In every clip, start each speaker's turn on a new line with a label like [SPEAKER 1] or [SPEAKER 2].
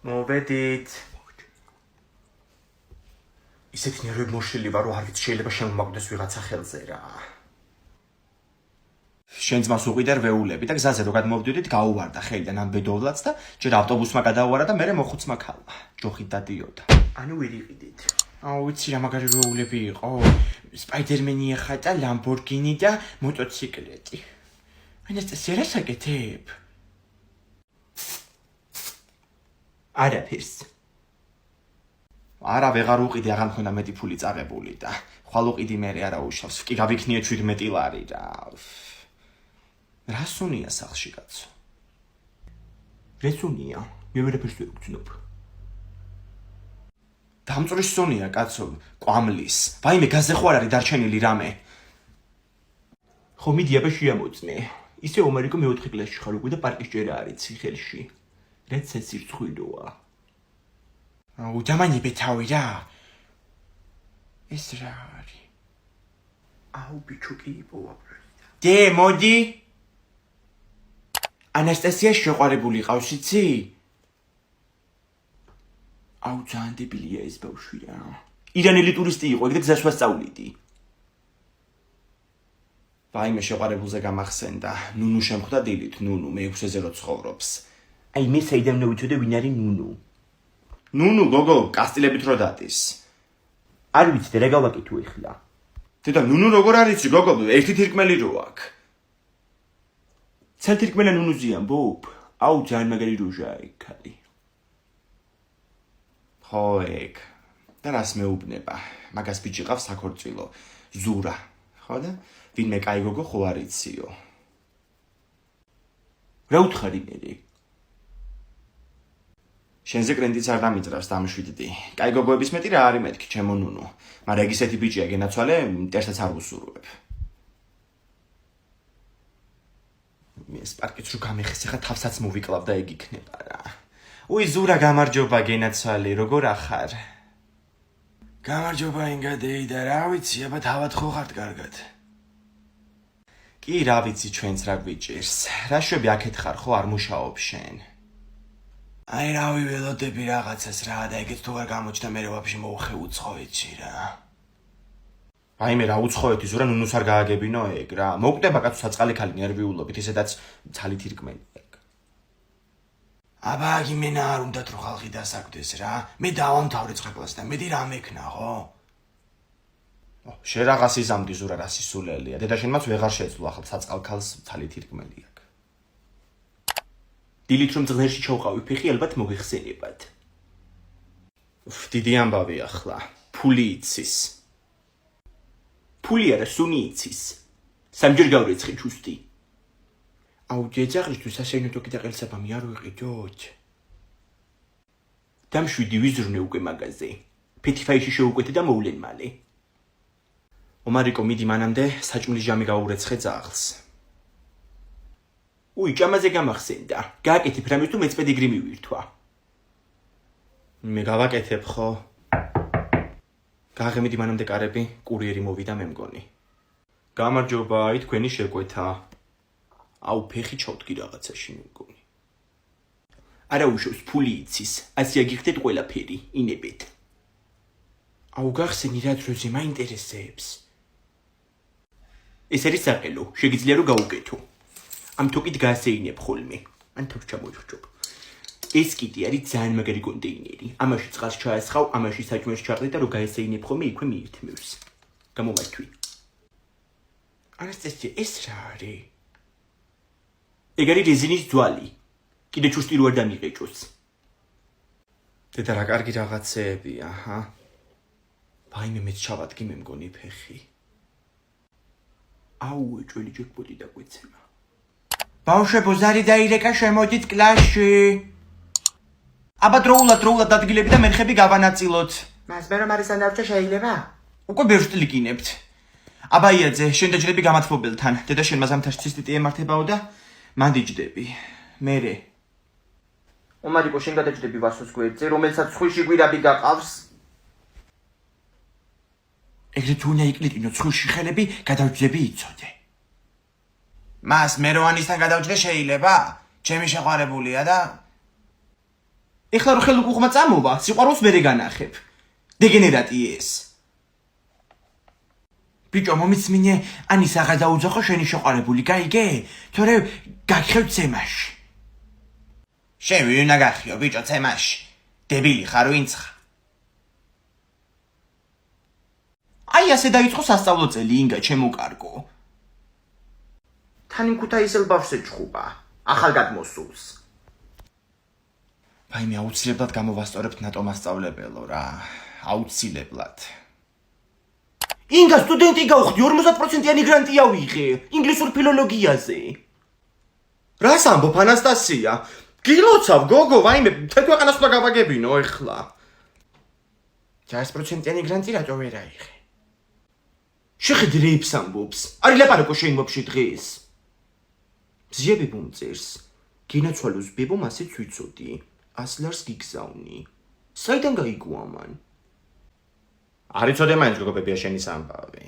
[SPEAKER 1] მოვედით. ისეთი ნერვები მოშლილი ვარ, რომ არ ვიცი შეიძლება შემომაკვდეს ვიღაცა ხელზე რა. შენ ძმას უყიდარ ვეულები და გზაზე რო გადმოვდივდით, გაუვარდა ხელიდან ამ ბედოვლაც და ჯერ ავტობუსმა გადაუვარა და მერე მოხუცმა ქალმა. ჯოხით დადიოდა. ანუ ვერ იყიდით. ვიცი რა მაგარი ვეულები იყო. სპაიდერმენი ეხატა, ლამბორგინი და მოტოციკლეტი. ანასტასია რა საკეთებ? არაფერს. არა ვეღარ უყიდი, აღარ მქონდა მეტი ფული წაღებული და ხვალ უყიდი მერე არა უშავს. კი გავიქნია 17 ლარი რა. რა სუნია სახლში კაცო? რესუნია? მე ვერაფერს ვერ ვგრძნობ. დამწვრის სუნია კაცო, ყვამლის. ვაიმე გაზზე ხო არ არის დარჩენილი რამე? ხო მიდი აბა შეამოწმე. ისე ომარიკო მე-4 კლასში ხარ უკვე და პარკის ჭერა არის ციხელში. რაც სიცრცხვილოა. დამანებე თავი რა. ეს რა არის? ბიჭო კი იპოვაბრა. დე მოდი. ანასტასია შეყვარებული ყავს იცი? ძალიან დებილია ეს ბავშვი რა. ირანელი ტურისტი იყო ეგ და გზას ვასწავლიდი. ვაიმე შეყვარებულზე გამახსენდა. ნუნუ შემხვდა დილით, ნუნუ მე-6-ზე რო ცხოვრობს. მე საიდან ნოვიცოდე ვინ არის ნუნუ? ნუნუ გოგო კასტილებით რო დადის. არ ვიცი რა გავაკეთო ეხლა. დედა ნუნუ როგორ არის გოგო? ერთი თირკმელი რო აქვს. ცალ თირკმელა ნუნუზი ამბობ? ძალიან მაგარი როჟაა ეგ ქალი. ხო ეგ. და რას მეუბნება? მაგას ბიჭი ყავს საქორწილო. ზურა. ხო და? ვინმე კაი გოგო ხო არ იციო. რა უთხარი მე? შენზე კრენტიც არ დამიძრავს დამშვიდდი. კაი გოგოების მეტი რა არის მეთქი ჩემო ნუნუ. მაგრამ ეგ ისეთი ბიჭია გენაცვალე, მტერსაც არ უსურვებ. ეს პარკიც რო გამეხეს, ახლა თავსაც მოვიკლავ და ეგ იქნება რა. ზურა გამარჯობა გენაცვალე, როგორ ახარ? გამარჯობა ინგადეი და რა ვიცი, აბა თავად ხო ხართ კარგად? კი რა ვიცი ჩვენც რა გვიჭირს. რა შვები აქეთ ხარ ხო არ მუშაობ შენ? რა ვიველოდები რაღაცას რა და ეგეც თუ არ გამოჩნდა მე ვაფშე მოუხე უცხოეთში რა. მე რა უცხოეთი ზურა ნუნუს არ გააგებინო ეგ რა. მოკვდება კაცო საწყალი ქალი ნერვიულობით, ისედაც ცალი თირკმელი ეგ. აბა იმენა არ უნდათ რო ხალხი დასაკვდეს რა. მე დავამთავრე ცხაკლას და მედი რა მექნა ხო? შენ რაღაც იზამდი ზურა რა სისულელია. დედა შენმაც ვეღარ შეძლო ახლა საწყალ ქალს ცალი თირკმელი აქვს. დილით რომ ძღლერში ჩავყავი ფეხი ალბათ მოგიხსენებათ. დიდი ამბავი ახლა. ფული იცის. ფული არა სუნი იცის. სამჯერ გავრეცხი ჩუსტი. ჯეჯაღისთვის ასეინო თოკი და ყელსაბამი არ ვიყიდოთ. დამშვიდი ვიზრუნე უკვე მაგაზე. ფეთიფაიში შეუკვეთე და მოვლენ მალე. ომარიკო მიდი მანამდე საჭმლის ჟამი გაურეცხე ძაღლს. ჭამაზე გამახსენდა. გააკეთებ რამეს თუ მეც პედიგრი მივირთვა. მე გავაკეთებ ხო? გააღემიდი მანამდე კარები, კურიერი მოვიდა მე მგონი. გამარჯობა, თქვენი შეკვეთა. ფეხი ჩავდგი რაღაცაში მე მგონი. არა უშავს ფული იცის, ასე აგიხდეთ ყველაფერი, ინებეთ. გახსენი რა დროზე მაინტერესებს. ეს არის საყელო, შეგიძლია რომ გაუკეთო. ამ თოკით გაასეინებ ხოლმე. ან თორ ჩამოიხრჩობ. ეს კიდე არის ძალიან მაგარი კონტეინერი. ამაში წყალს ჩაასხავ, ამაში საჭმელს ჩაყრე და რო გაესეინებ ხოლმე იქვე მიირთმევს. გამომართვი. ანასტასია, ეს რა არის? ეგ არის რეზინის ძვალი. კიდე ჩუსტი რო არ დამიყეჭოს. დედა რა კარგი რაღაცეებია, ჰა? ვაიმე მეც ჩავადგი მე მგონი ფეხი. ჭველი ჯეკპოტი დაგვეცემა. ბავშვებო ზარი დაირეკა შემოდით კლასში. აბა დროულად დადგილები და მერხები გავანაწილოთ. მას მე რომ არის სანდარჩა შეიძლება? უკვე ბევრს ტლიკინებთ. აბაიაძე, შენ დაჯდები გამათბობელთან. დედა შენ მაზამთაშ ცისტიტი ემართებაო და მან დიჯდები. მერე. ომარიკო შენ გადაჯდები ვასოს გვერდზე, რომელსაც ცხვირში გვირაბი გაყავს. ეგრე თუ უნდა იკლიტინო ცხვირში ხელები, გადავჯდები იცოდე. მას მეროვანისთან გადავჯდე შეიძლება? ჩემი შეყვარებულია და ეხლა რო ხელუყუღმა წამოვა, სიყვარულს მერე განახებ. დეგენერატი ეს. ბიჭო, მომიცმინე, ანის აღარ დაუძახო შენი შეყვარებული, გაიგე? თორე გაგხევ ცემაში. შენ ვინ უნდა გახიო, ბიჭო, ცემაში? დებილი ხარ ვინც ხარ? აი ასე დაიწყო სასწავლო წელი, ინგა, ჩემო კარგო. თან იმ ქუთაისელ ბავშვს ეჩხუბა, ახალგად მოსულს. ვაიმე, აუცილებლად გამოვასწორებთ ნატო მასწავლებელო რა, აუცილებლად. ინგა, სტუდენტი გავხდი, 50%-იანი გრანტი ავიღე, ინგლისურ ფილოლოგიაზე. რას ამბობ, ანასტასია? გილოცავ, გოგო, ვაიმე, მთელ ქვეყანას უნდა გავაგებინო ეხლა. 100%-იანი გრანტი რატო ვერ აიღე? შეხედე რეებს ამბობს, არ ილაპარაკო შენ მოფში დღეს. მზიები ბუმწერს, გინაცვალოს ბებო მასეც ვიცოდი, ასლარს გიგზავნი. საიდან გაიგო ამან? არ იცოდე მაინც გოგო ბებია შენის ამბავი.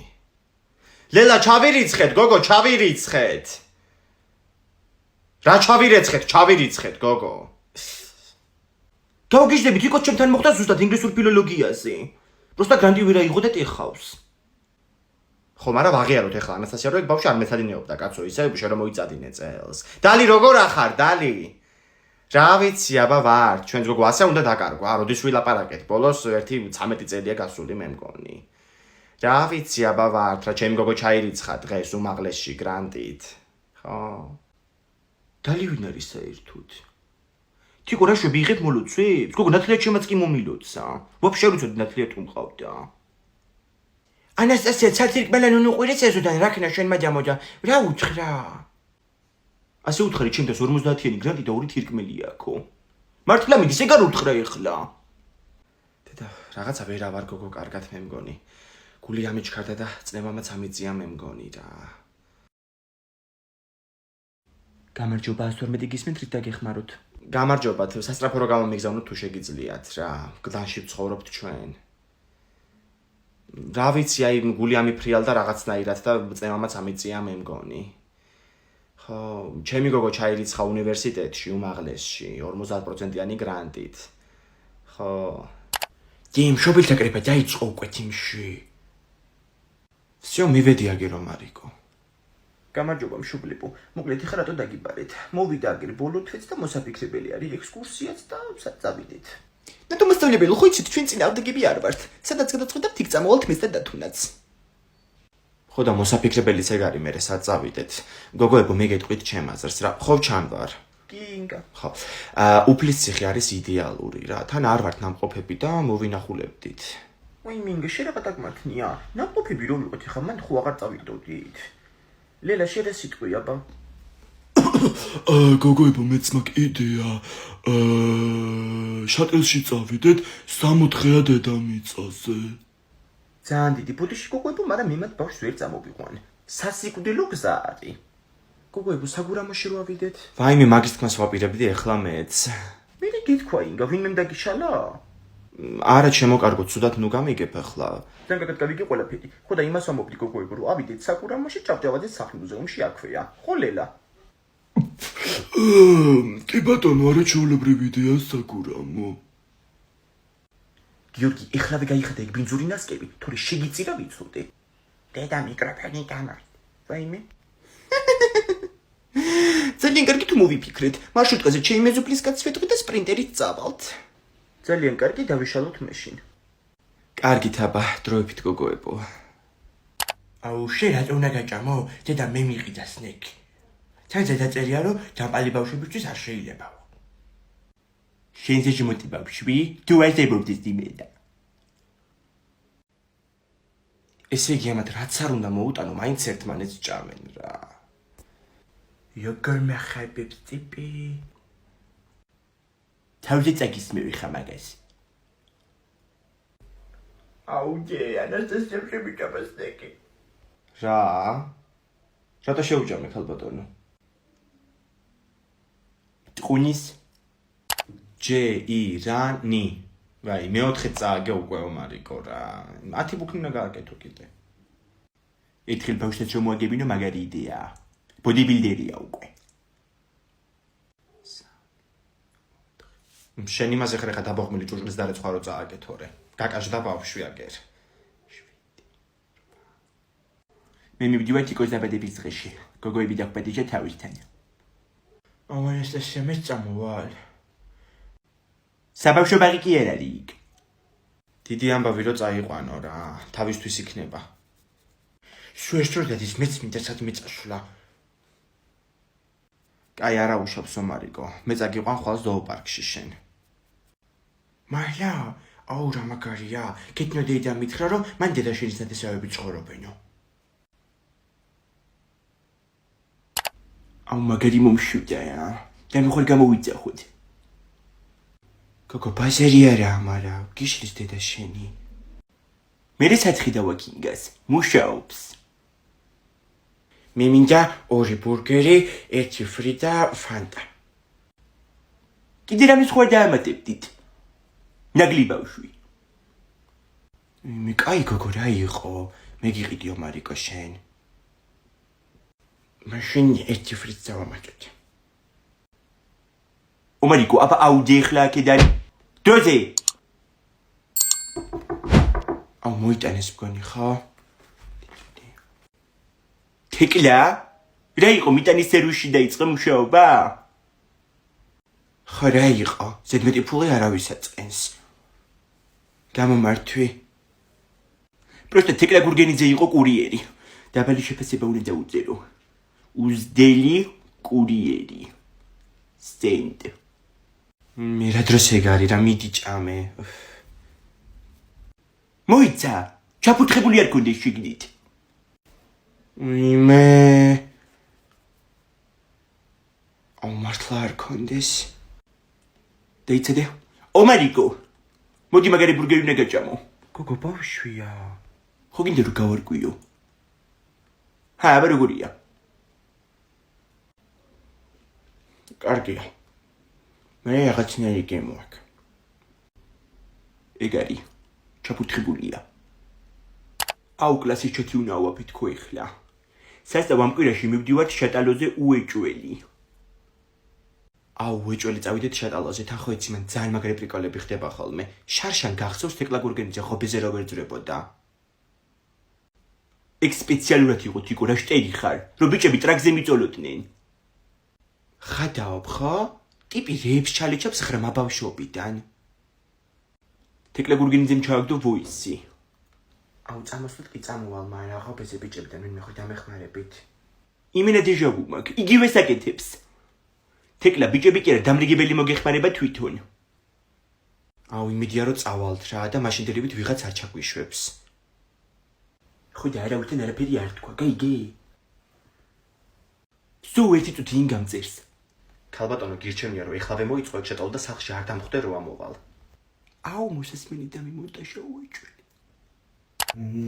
[SPEAKER 1] ლელა, ჩავირიცხეთ, გოგო, ჩავირიცხეთ. რა ჩავირიცხეთ, გოგო. გავგიჟდებით, იქოთ ჩემთან მოხდა ზუსტად ინგლისურ ფილოლოგიაზე. პროსტა გრანტი ვერ აიღო და ტეხავს. ხო, მაგრამ აღიაროთ ეხლა ანასტასია რო ეგ ბავშვი არ მეცადინეობდა კაცო, ისე შენ რომ მოიწადინე წელს. დალი როგორ ახარ, დალი? რა ვიცი, აბა ვარ, ჩვენს გოგო ასე უნდა დაკარგვა, როდის ვილაპარაკეთ, ბოლოს 1-13 წელია გასული მე მგონი. რა ვიცი, აბა ვარ, რა ჩემი გოგო ჩაირიცხა დღეს უმაღლესში გრანტით. ხო. დალი ვინ არის საერთოდ? თიკო რა შვები იღებ მოლოცვებს? გოგო ნათლიად შემაც კი მომილოცა. ვაფშე არ ვიცოდი ნათლიად თუ მყავდა. ანასტასია, ცალთირკმელან უნუყვირეს ეზოდან რაქნა შენ მაჯამოდა. რა უთხრა? ასე უთხარი, ჩემთვის 50-იანი გრანტი და 2 თირკმელი აქო. მართლა მიდის, ეგ არ უთხრა ეხლა. დედა, რაღაცა ვერ ავარ გოგო კარგად მე მგონი. გული ამიჩქარდა და წნევამაც ამიწია მე მგონი რა. გამარჯობა 112 გისმენთ, რით დაგეხმაროთ? გამარჯობათ, სასწრაფო რო გამომიგზავნოთ თუ შეგიძლიათ რა. გლანში ვცხოვრობთ ჩვენ. რა ვიცი, აი გული ამიფრიალდა რაღაცნაირად და წნევამაც ამიწია მე მგონი. ხო, ჩემი გოგო ჩაირიცხა უნივერსიტეტში უმაღლესში 50%-იანი გრანტით. ხო. დიმ, შობილთა კრება დაიწყო უკვე თიმში. всё, მივედი აგერო მარიკო. გამარჯობა მშობლებო, მოკლედ ეხლა რატო დაგიბარეთ? მოვიდა აგერ ბოლო თვეც და მოსაფიქრებელი არის ექსკურსიაც და საწავიდეთ. ნატო მასწავლებელი, ხო იცით, ჩვენ წინააღმდეგები არ ვართ. სადაც გადაწყვეტებთ, იქ წამოვალთ მის და დათუნაც. ხო და მოსაფიქრებელიც ეგ არის, მერე საწავიდეთ. გოგოებო, მე გეტყვით ჩემ აზრს რა, ხო ჩანვარ. კი, ინგა. ხო. უფლის ციხე არის იდეალური რა. თან არ ვართ ნამყოფები და მოვინახულებდით. ვაი მინგა, შენ რა დაგმართნია? ნამყოფები რომ ვიყოთ, ხა მან ხო აღარ წავიდოდით. ლელა, შენ რა სიტყვი აბა?
[SPEAKER 2] გოგოებო, მეც მაქვს იდეა. შატელში წავიდეთ 60-დღეა დედამიწაზე.
[SPEAKER 1] ძალიან დიდი ბუდიში გოგოებო, მაგრამ მე მათ ბავშვს ვერ წამოვიყვან. სასიკვდილო გზა არის. გოგოებო, საგურამოში რო ავიდეთ? ვაიმე, მაგის თქმას ვაპირებდი ეხლა მეც. მე გითქვა ინგა, ვინმე დაგიშალა? არა, ჩემო კარგო, ცუდად ნუ გამიგებ ახლა. ძალიან კარგად გავიგე ყველაფერი. ხო და იმას ვამბობდი გოგოებო, რომ ავიდეთ საგურამოში, ჭავჭავაძის სახლ-მუზეუმში აქვეა. ხო ლელა?
[SPEAKER 2] კი ბატონო, არა ჩვეულებრივი იდეა საგურამო.
[SPEAKER 1] გიორგი, ეხლავე გაიხადა ეგ ბინძური ნასკები, თორე შეგიწირა ვიცოდე. დედა მიკროფონი გამართ. ვაიმე? ძალიან კარგი თუ მოვიფიქრეთ. მარშრუტკაზე ჩემი მეზობლის კაცს ვეთქვი და სპრინტერით წავალთ. ძალიან კარგი, დავიშალოთ მეშინ. კარგით აბა, დროებით გოგოებო. აუ, შენ რატო უნდა გაჭამო? დედა მე მიყიდა სნექი. თაიცა დაწერია, რომ ჯამპალი ბავშვებისთვის არ შეიძლება. შენზე შემოდი ბავშვი, თუ ასებობდეს დიმედა. ესე იგი ამათ რაც არ უნდა მოუტანო, მაინც ერთმანეთს ჭამენ რა. როგორ მახარბებს ტიპი? თავზე წაგისმევი ხა მაგას. აუ ჯე, ანასტასია შემიჭამა სნექი. რა? რატო შეუჭამე ხალბატონო? ტყუნის ჯეირანი. ვაი, მეოთხე წააგე უკვე ომარიკო რა. 10 ბუქნი უნდა გააკეთო კიდე. ერთხელ ბავშვებს შემოაგებინო, მაგარი იდეაა. ბოდიბილდერია უკვე. შენ იმაზე ხარ ხა დაბოღმილი ჭურჭლის დარეცხვა რო წააგეთორე. გაკაჟდა ბავშვი აგერ. მე მივდივარ თიკოს დაბადების დღეში. გოგოები დაგვბედიჭა თავისთან. Anastassia მეც წამოვალ. საბავშვო ბაღი კი არ არის იქ. დიდი ამბავი რო წაიყვანო რა, თავისთვის იქნება. სუესტრო დადის მეც მინდა სადმე წასვლა. კაი არა უშავსო მარიკო, მე წაგიყვან ხვალ ზოოპარკში შენ. მართლა? აუ რა მაგარია, კეთნო დედა მითხრა რომ მან დედა შენის ნათესავები ცხოვრობენო. აუ მაგარი მომშვიდა რა, და მე ხარ გამოვიძახოთ. გოგო ბაზარი არა ამარა, გიშლის დედა შენი. მე საცხი დავაკინგას, მუშაობს. მე მინდა 2 ბურგერი, 1 ფრი და ფანტა. კიდე რამე სხვა დაამატებდით. ნაგლი ბავშვი. მე კაი გოგო რა იყო, მე გიყიდიო მარიკო შენ. მაშინ 1 ფრიც დავამატეთ. ომარიკო, აბა აუდიხლა კიდე. დროზე. აუ მოიტანეს მგონი ხო? თეკლა? რა იყო მიტანის სერვისში დაიწყე მუშაობა? ხო რა იყო, ზედმეტი ფული არავის აწყენს. გამომართვი. პროსტა თეკლა გურგენიძე იყო კურიერი. დაბალი შეფასება უნდა დაუწერო. უზდელი კურიერი. სტენდ. მე რა დროს ეგარი რა მიდი ჭამე. მოიცა, ჩაფუთხებული არ გქონდეს შიგნით. მე აუ მართლა არ გქონდეს. დაიცადე. ომარიკო. მოდი მაგარი ბურგერი უნდა გაჭამო. გოგო ბავშვია. ხო გინდა რომ გავარკვიო. ჰა, აბა როგორია? კარგია. მე რაღაცნაირი გემო აქვს. ეგარი. ჩაფუთხებულია. აუ კლასის ჩათი უნდა ავაფეთქო ეხლა. სასწავლო ამ კვირაში მივდივართ შატალოზე უეჭველი. აუ უეჭველი წავიდეთ შატალოზე, თან ხო იცი მან ძალიან მაგარი პრიკოლები ხდება ხოლმე. შარშან გახსოვს თეკლა გურგენიძე ხობეზე რო ვერძრებოდა. ეგ სპეციალურად იყო თიკო რა შტერი ხარ, რომ ბიჭები ტრაქზე მიწოლოდნენ. ხადაობ ხო? ტიპი რეებს ჩალიჩობს ხრმა ბავშვობიდან. თეკლა გურგენიძემ ჩააგდო ვოისი. აუ წამოსვლით კი წამოვალ, მაგრამ ხობეზე ბიჭებიდან ვინმე ხო დამეხმარებით. იმენა დეჟავუ მაქვს, იგივე საკეთებს. თეკლა ბიჭები კი არა დამრიგებელი მოგეხმარება თვითონ. აუ იმედია რომ წავალთ რა და მაშინ დელივით ვიღაც არ ჩაგვიშვებს. ხო და არავითარ არაფერი არ თქვა, გაიგე? სულ ერთი წუთი იმ გამწერს. ქალბატონო გირჩევნია რომ ეხლავე მოიწყო ეგ შეტალო და სახლში არ დამხვდე რომ ამოვალ. აუ მოსასმენი და მიმონტაჟა უეჭველი.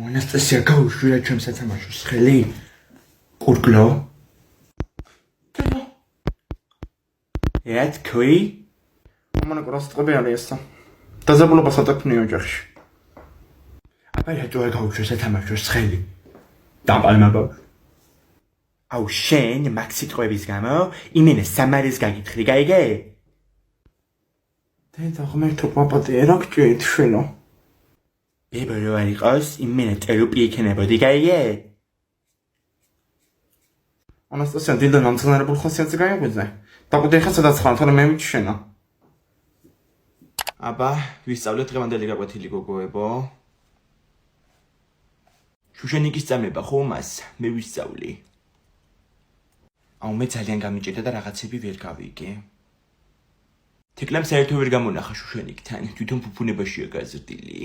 [SPEAKER 1] ანასტასია გაუშვი რა ჩემს სათამაშოს ხელი. კურგლო. Ed kui?
[SPEAKER 3] Mama გროს ტყებიანი ესა. დაზაბულობას ატექნია ოჯახში.
[SPEAKER 1] აბა რა თუ არ გაუშვი სათამაშოს ხელი. დამპალმა ბავშვი. აუ შენ მაქსი ტყების გამო იმენა სამარის გაგითხრი, გაიგე?
[SPEAKER 3] დედა ღმერთო პაპატია რა გჭირთ შენო?
[SPEAKER 1] ბებო რო არ იყოს იმენა ტერაპია იქნებოდი, გაიგე?
[SPEAKER 3] ანასტასია დილა ნამცენარებულ ხასიათზე გაიგვიძე. დაგუდი ხა სადაც ხარ, თორემ მე მიჩვენა.
[SPEAKER 1] აბა ვისწავლეთ დღევანდელი გაკვეთილი გოგოებო. შუშენიკის წამება ხო მას მე ვისწავლი. აუ მე ძალიან გამიჭირდა და რაღაცები ვერ გავიგე. თეკლამ საერთოდ ვერ გამონახა შუშენიკთან, თვითონ ფუფუნებაშია გაზრდილი.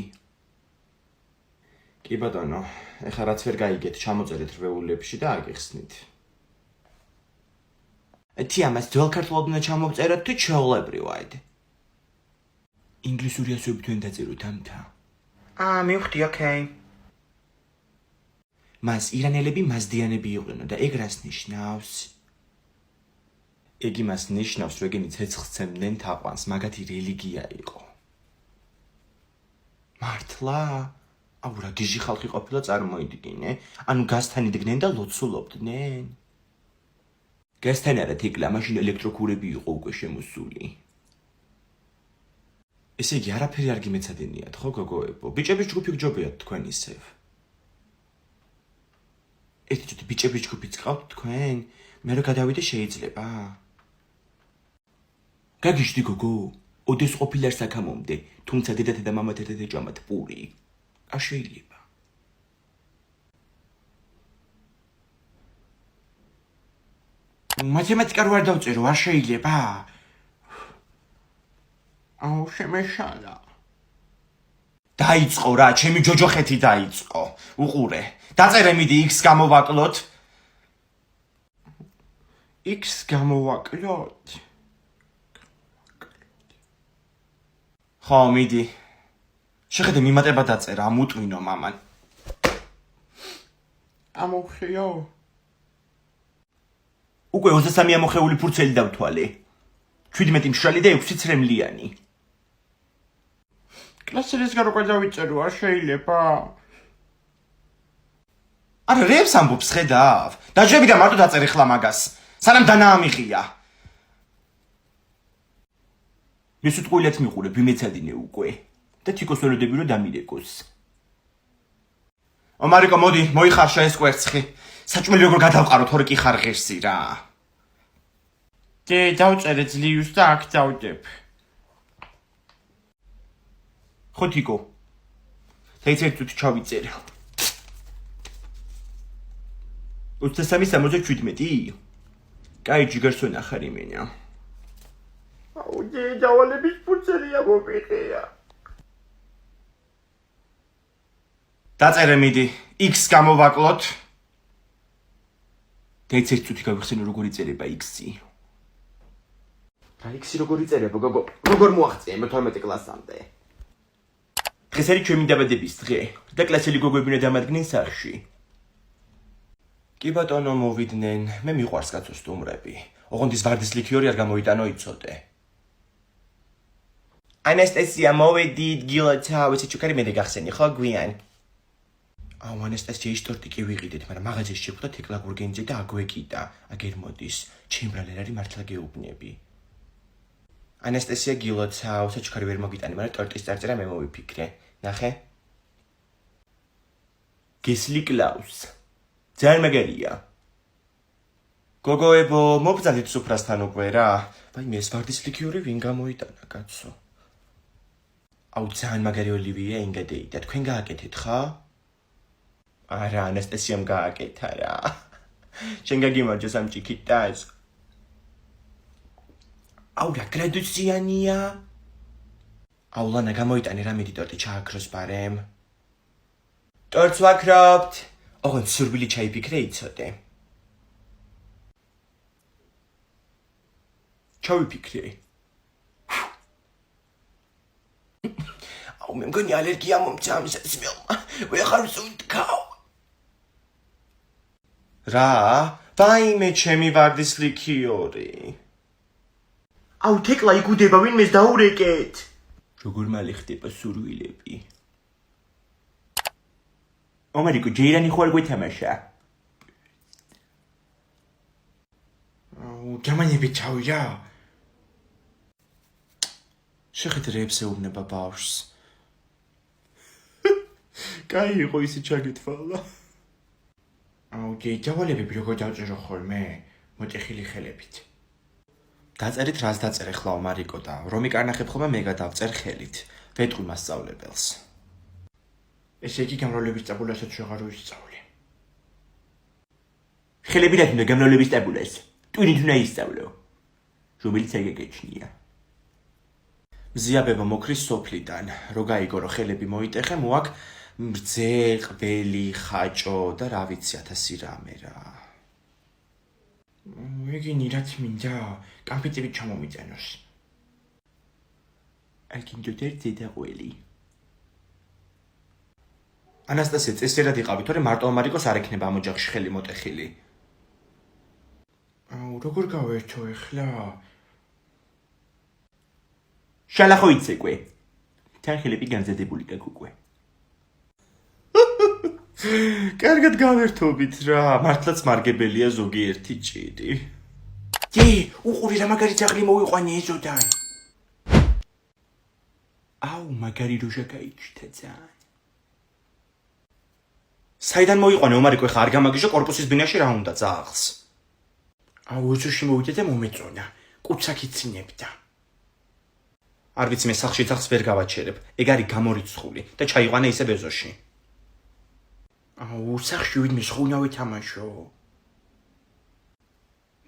[SPEAKER 1] კი ბატონო, ეხლა რაც ვერ გაიგეთ, ჩამოწერეთ რვეულებში და აგიხსნით. ეთი ამას ძველ ქართულად უნდა ჩამოვწეროთ თუ ჩვეულებრივად? ინგლისური ასოებით ვერ დაწეროთ ამთა.
[SPEAKER 3] მივხვდი, ოკეი.
[SPEAKER 1] მას ირანელები მასდიანები იყვნენ და ეგ რას ნიშნავს? ეგ იმას ნიშნავს, რომ ეგენი ცეცხლს სცემდნენ თაყვანს, მაგათი რელიგია იყო. მართლა? აუ რა გიჟი ხალხი ყოფილა წარმოიდგინე, ანუ გაზთან იდგნენ და ლოცულობდნენ. გაზთან არა თეკლა, მაშინ ელექტროკურები იყო უკვე შემოსული. ესე იგი არაფერი არ გიმეცადინიათ, ხო გოგოებო? ბიჭების ჯგუფი გჯობიათ თქვენ ისევ. ერთი წუთი ბიჭების ჯგუფიც ყავთ თქვენ? მე რა გადავიდე შეიძლება? გაგიჟდი გოგო? ოდეს ყოფილარ საქამომდე, თუმცა დედათა და მამათა ეჯამათ პური. არ შეიძლება. მათემატიკა რო არ დავწერო, არ შეიძლება? აუ შემეშალა. დაიწყო რა, ჩემი ჯოჯოხეთი დაიწყო. უყურე. დაწერე მიდი x გამოვაკლოთ. x გამოვაკლოთ. ხო, მიდი. შეხედე მიმატება დაწერა, ამუტვინო მამან. ამოხიო. უკვე 23 ამოხეული ფურცელი დავთვალე. 17 მშრალი და 6 ცრემლიანი. კლასელის გარო გადავიწერო, არ შეიძლება. არა, რებს ამბობს ხედავ. დაჟები და მარტო დაწერე ხლა მაგას. სანამ დანაამიღია. მე სიტყვილად მიყურებ, ვიმეცადინე უკვე. და თიკოს ველოდები რომ დამირეკოს. ომარიკო, მოდი, მოიხარშა ეს კვერცხი. საჭმელი როგორ გადავყარო, თორე კი ხარ ღირსი რა. დავწერე ძლივს და აქ დავდებ. ხო თიკო. დაიცერ წუთი ჩავიწერე. 23-67. კაი ჯიგარს ვენახარ იმენა. აუ დავალების ფურცელია მოვიყია. დაწერე მიდი, x გამოვაკლოთ. დაიცერ წუთი გავიხსენო როგორ იწერება x-ი. რა x-ი როგორ იწერება გოგო? როგორ მოაღწია 12 კლასამდე? დღეს არის ჩემი დაბადების დღე და კლასელი გოგოები უნდა დამადგნენ სახლში. კი ბატონო, მოვიდნენ. მე მიყვარს კაცო სტუმრები. ოღონდის ვარდის ლიქიორი არ გამოიტანო იცოდე. ანასტასია, მოვედით, გილოცა, ვიცი ჩუქარი მე დაგახსენი, ხო გვიან? აუ ანასტასიის ტორტი კი ვიყიდეთ, მაგრამ მაღაზიაში შეხვდა თეკლა გურგენიძე და აგვეკიდა. აგერ მოდის, ჩემბრალერ არის მართლა გეუბნები. ანასტასია გილოცა, საჩუქარი ვერ მოგიტანი, მაგრამ ტორტის წარწერა მე მოვიფიქრე. ნახე? გესლი კლაუს. ძალიან მაგარია. გოგოებო, მობრძანეთ სუფრასთან უკვე რა. ვაიმე, ეს ვარდის ლიქიორი ვინ გამოიტანა, კაცო? აუ ძალიან მაგარი ოლივია ინგადეიდა. თქვენ გააკეთეთ ხა? არა, ანასტასიამ გააკეთა რა. შენ გაგიმარჯვა სამჭიქით და ეს. აუ რა გრადუსიანია. აუ ლანა გამოიტანე რა მიდი ტორტი ჩააქროს ბარემ. ტორტს ვაქრობთ. ოღონდ სურვილი ჩაიფიქრე იცოდე. ჩავიფიქრე. აუ მე მგონი ალერგია მომცა ამ სასმელმა. ვეღარ ვსუნთქავ. რა? ვაიმე ჩემი ვარდის ლიქიორი. აუ თეკლა იგუდება ვინმეს დაურეკეთ. როგორ მალე ხდება სურვილები. ომარიკო, ჯეირანი ხო არ გვეთამაშა? აუ ჯამანები ჩავიდა. შეხედე რებს ეუბნება ბავშვს. კაი იყო ისე ჩაგეთვალა. აუ ჯავალები როგორ დავწერო ხოლმე? მოტეხილი ხელებით. დაწერით რას დაწერე ხლა ომარიკო და რომი კარნახებ ხოლმე მე გადავწერ ხელით. ვეტყვი მასწავლებელს. ესე იგი გამრავლების ტაბულასაც შეღარ ვისწავლე. ხელები რა თუნდა გამრავლების ტაბულას? ტვინით უნდა ისწავლო. რომელიც ეგეგეჩნია. მზიაბება მოკრის სოფლიდან, რო გაიგო რო ხელები მოიტეხე, მოაკ მრძე, ყველი, ხაჭო და რა ვიცი 1000 რამე რა. ეგინი რაც მინდა, კამპიუტერით ჩამომიწენოს. ალკინჯოტერ ზედაყველი. ანასტასია წესერად იყავი, თორე მარტო ომარიკოს არ ექნება ამ ოჯახში ხელი მოტეხილი. აუ როგორ გავერთო ეხლა? შალახო იცეკვე. თან ხელები განზადებული გაგუკვე. კარგად გავერთობით რა, მართლაც მარგებელია ზოგიერთი ჭირი. უყური რა მაგარი ძაღლი მოვიყვანი ეზოდან. აუ, მაგარი როჟა გაიჩიტა ძალიან. საიდან მოიყვანე ომარიკო ხა არ გამაგიჟო კორპუსის ბინაში რა უნდა ძაღლს. აუ, უცუში მოვიდე და მომეწონა. კუცაკ იცინებდა. არ ვიცი მე სახში ძაღლს ვერ გავაჩერებ. ეგ არის გამორიცხული და ჩაიყვანე ისე ბეზოში. აუ, სახში ვინმე შხუნავე თამაშო.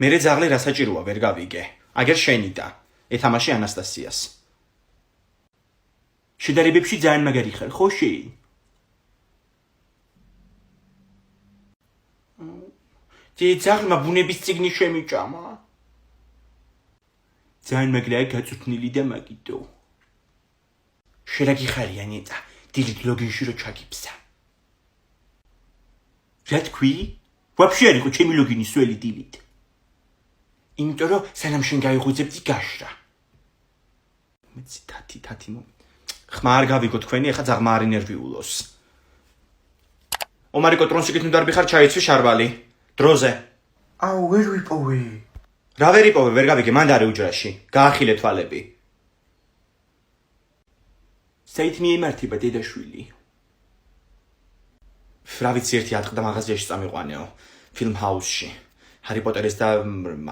[SPEAKER 1] მერე ძაღლი რა საჭიროა ვერ გავიგე. აგერ შენი და ეთამაში ანასტასიას. შედარებებში ძალიან მაგარი ხარ, ხო შენ? ძაღლმა ბუნების წიგნი შემიჭამა. ძალიან მაგრაა გაწუთნილი და მაგიდო. შერაგი ხარია ნეტა, დილით ლოგინში რო ჩაგიფსა. რა თქვი? ვაფშე არ იყო ჩემი ლოგინი სველი დილით. იმიტომ რომ სანამ შენ გაიღვიძებდი გაშრა. მეცი თათი მომ. ხმა არ გავიგო თქვენი, ეხა ძაღმა არ ინერვიულოს. ომარიკო ტრონსიკით ნუდარბი ხარ ჩაიცვი შარვალი. დროზე. აუ, ვერ ვიპოვე. რა ვერ იპოვე, ვერ გავიგე, მანდ არის უჯრაში. გაახილე თვალები. საით მიემართება დედაშვილი. რა ვიცი ერთი ატყდა მაღაზიაში წამიყვანეო, ფილმ ჰაუსში. ჰარი პოტერის და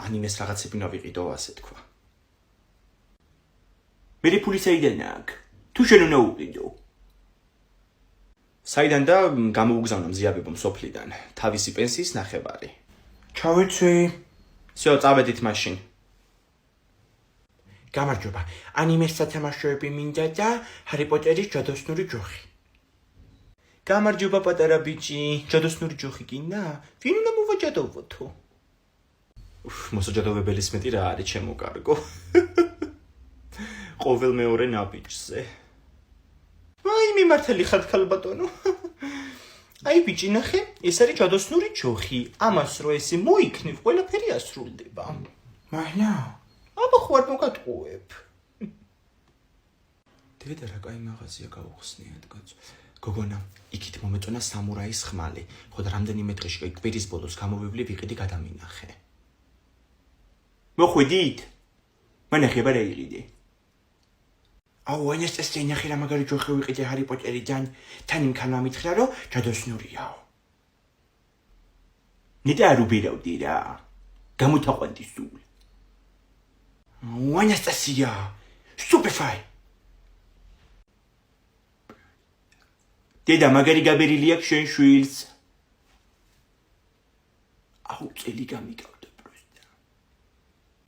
[SPEAKER 1] ანიმეს რაღაცები ნავიყიდო, ასე თქვა. მე ფული საიდან აქვს? თუ შენ უნდა უყიდო. საიდან და გამოუგზავნა მზიაბებო სოფლიდან, თავისი პენსიის ნახევარი. ჩავეცვი. всё, წავედით მაშინ. გამარჯობა. ანიმეს სათამაშოები მინდა და ჰარი პოტერის ჯადოსნური ჯოხი. გამარჯობა პატარა ბიჭი, ჯადოსნური ჯოხი გინდა? ვინ უნდა მოვაჯადოვოთო? მოსაჯადოვებელის მეტი რა არის ჩემო კარგო. ყოველ მეორე ნაბიჯზე. აი მიმართალი ხარ ქალბატონო. აი ბიჭი ნახე, ეს არის ჯადოსნური ჯოხი. ამას რო ესე მოიქნევ, ყველაფერი ასრულდება. მაინა, აბა ხო არ მოგატყუებ. დედა რა კაი მაღაზია გაუხსნიათ კაცო. გოგონა, იქით მომეწონა სამურაის ხმალი. ხო და რამდენიმე დღეში კვირის ბოლოს გამოვივლი ვიყიდი გადამინახე. მოხვიდით? მანახება რა იყიდე? აუ, ანასტასია ნახე რა მაგარი ჯოხი ვიყიდე ჰარი პოტერიდან. თან იმ ქალმა მითხრა რომ ჯადოსნურიაო. ნეტა არ უბირავდი რა. გამოთაყვანდი სულ. აუ, ანასტასია, სტუპეფაი. დედა მაგარი გაბერილი აქვს შენ შვილს. აუ, წელი გამიგავ.